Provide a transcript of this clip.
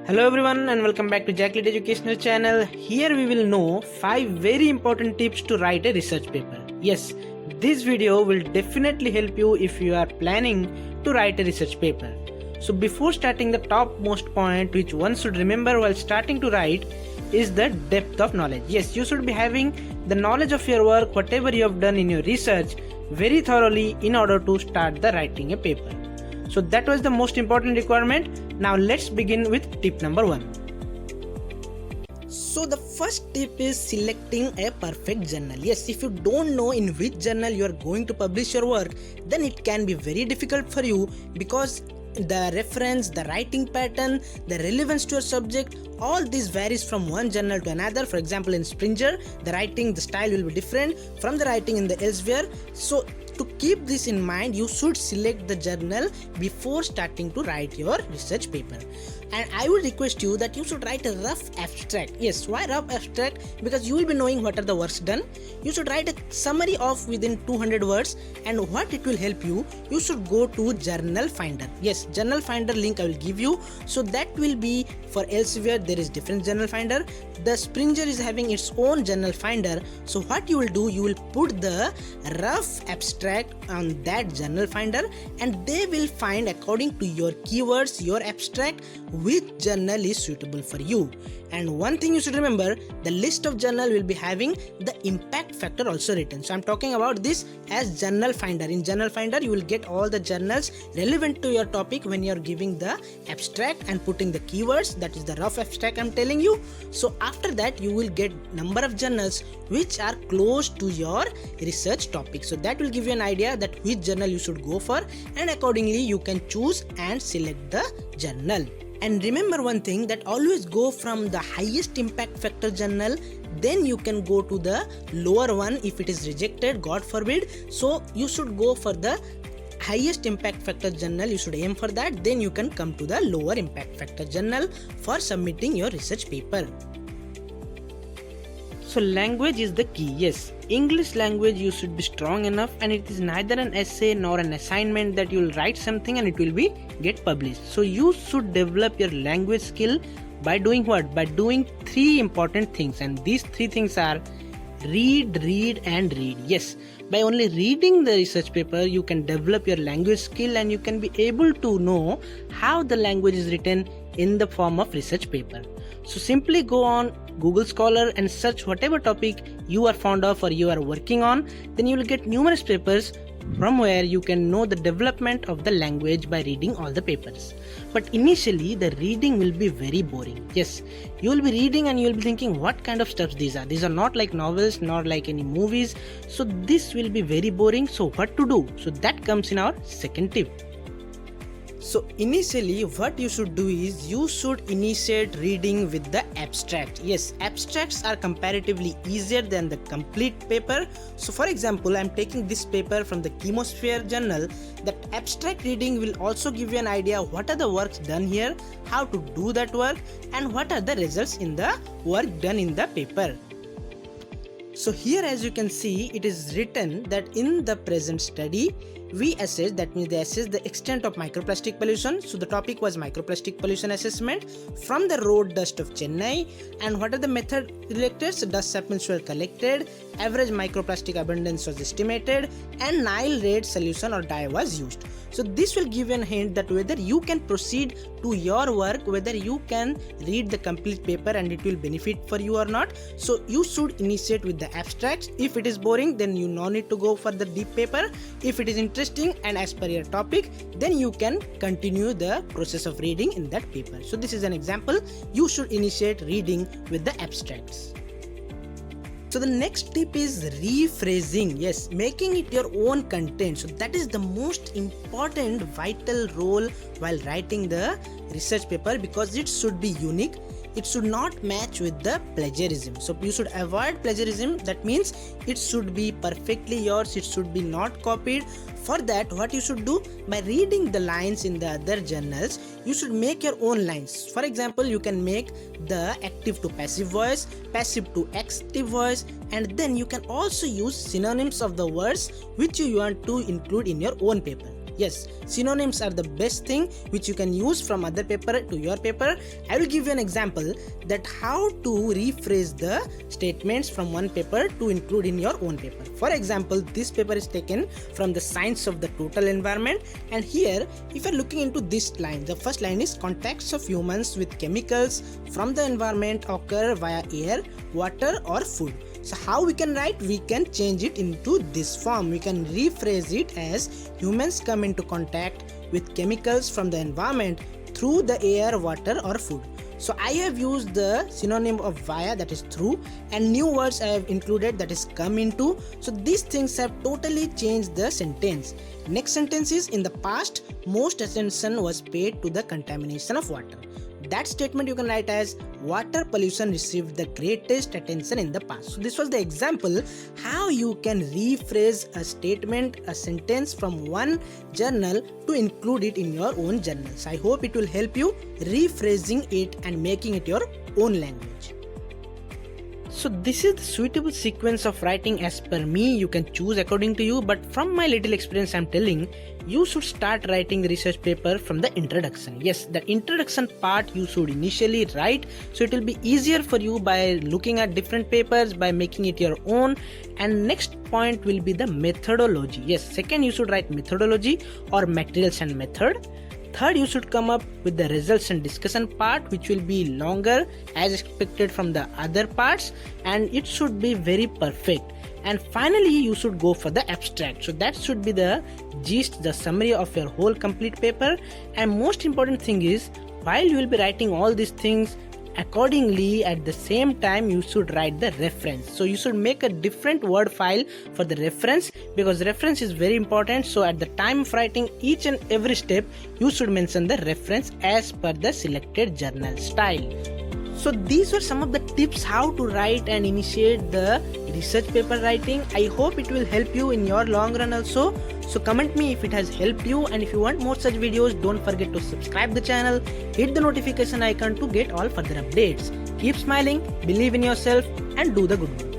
Hello everyone and welcome back to Jacklit Educational Channel. Here we will know 5 very important tips to write a research paper. Yes, this video will definitely help you if you are planning to write a research paper. So before starting, the topmost point which one should remember while starting to write is the depth of knowledge. Yes, you should be having the knowledge of your work, whatever you have done in your research, very thoroughly in order to start the writing a paper. So that was the most important requirement. Now let's begin with tip number 1. So the first tip is selecting a perfect journal. Yes, if you don't know in which journal you are going to publish your work, then it can be very difficult for you because the reference, the writing pattern, the relevance to your subject, all this varies from one journal to another. For example, in Springer, the writing, the style will be different from the writing in the Elsevier. So to keep this in mind, you should select the journal before starting to write your research paper. And I would request you that you should write a rough abstract. Yes, why rough abstract? Because you will be knowing what are the works done. You should write a summary of within 200 words, and what it will help you, you should go to Journal Finder. Yes, Journal Finder link I will give you. So that will be for Elsevier, there is different Journal Finder. The Springer is having its own Journal Finder. So what you will do, you will put the rough abstract on that Journal Finder, and they will find according to your keywords, your abstract, which journal is suitable for you. And one thing you should remember, the list of journal will be having the impact factor also written. So I'm talking about this as Journal Finder. In Journal Finder, you will get all the journals relevant to your topic when you're giving the abstract and putting the keywords. That is the rough abstract I'm telling you. So after that, you will get number of journals which are close to your research topic. So that will give you an idea that which journal you should go for, and accordingly you can choose and select the journal. And remember one thing, that always go from the highest impact factor journal, then you can go to the lower one if it is rejected, God forbid. So you should go for the highest impact factor journal, you should aim for that, then you can come to the lower impact factor journal for submitting your research paper. So language is the key. Yes, English language you should be strong enough, and it is neither an essay nor an assignment that you will write something and it will be get published. So you should develop your language skill by doing what? By doing 3 important things, and these 3 things are read, read and read. Yes, by only reading the research paper you can develop your language skill, and you can be able to know how the language is written in the form of research paper. So simply go on Google Scholar and search whatever topic you are fond of or you are working on. Then you will get numerous papers from where you can know the development of the language by reading all the papers. But initially the reading will be very boring. Yes, you will be reading and you will be thinking what kind of stuff these are. These are not like novels, not like any movies. So this will be very boring. So what to do? So that comes in our second tip. So initially what you should do is you should initiate reading with the abstract. Yes, abstracts are comparatively easier than the complete paper. So for example, I am taking this paper from the Chemosphere journal. That abstract reading will also give you an idea what are the works done here, how to do that work, and what are the results in the work done in the paper. So here as you can see, it is written that in the present study we assess, that means they assess the extent of microplastic pollution. So the topic was microplastic pollution assessment from the road dust of Chennai, and what are the method related? So dust samples were collected, average microplastic abundance was estimated, and Nile red solution or dye was used. So this will give you a hint that whether you can proceed to your work, whether you can read the complete paper and it will benefit for you or not. So you should initiate with the abstracts. If it is boring, then you no need to go for the deep paper. If it is interesting and as per your topic, then you can continue the process of reading in that paper. So this is an example. You should initiate reading with the abstracts. So the next tip is rephrasing. Yes, making it your own content. So that is the most important vital role while writing the research paper, because it should be unique. It should not match with the plagiarism. So you should avoid plagiarism. That means it should be perfectly yours. It should be not copied. For that, what you should do, by reading the lines in the other journals, you should make your own lines. For example, you can make the active to passive voice, passive to active voice, and then you can also use synonyms of the words which you want to include in your own paper. Yes, synonyms are the best thing which you can use from other paper to your paper. I will give you an example that how to rephrase the statements from one paper to include in your own paper. For example, this paper is taken from the science of the total environment, and here if you are looking into this line, the first line is contacts of humans with chemicals from the environment occur via air, water or food. So how we can write? We can change it into this form. We can rephrase it as humans come into contact with chemicals from the environment through the air, water or food. So I have used the synonym of via, that is through, and new words I have included, that is come into. So these things have totally changed the sentence. Next sentence is, in the past most attention was paid to the contamination of water. That statement you can write as water pollution received the greatest attention in the past. So this was the example how you can rephrase a statement, a sentence from one journal to include it in your own journals. I hope it will help you rephrasing it and making it your own language. So this is the suitable sequence of writing as per me. You can choose according to you, but from my little experience I'm telling, you should start writing the research paper from the introduction. Yes, the introduction part you should initially write, so it will be easier for you by looking at different papers, by making it your own. And next point will be the methodology. Yes, second you should write methodology or materials and method. Third, you should come up with the results and discussion part, which will be longer as expected from the other parts, and it should be very perfect. And finally, you should go for the abstract. So that should be the gist, the summary of your whole complete paper. And most important thing is, while you will be writing all these things, accordingly at the same time you should write the reference. So you should make a different word file for the reference, because reference is very important. So at the time of writing each and every step, you should mention the reference as per the selected journal style. So these were some of the tips how to write and initiate the research paper writing. I hope it will help you in your long run also. So comment me if it has helped you, and if you want more such videos, don't forget to subscribe the channel, hit the notification icon to get all further updates. Keep smiling, believe in yourself and do the good work.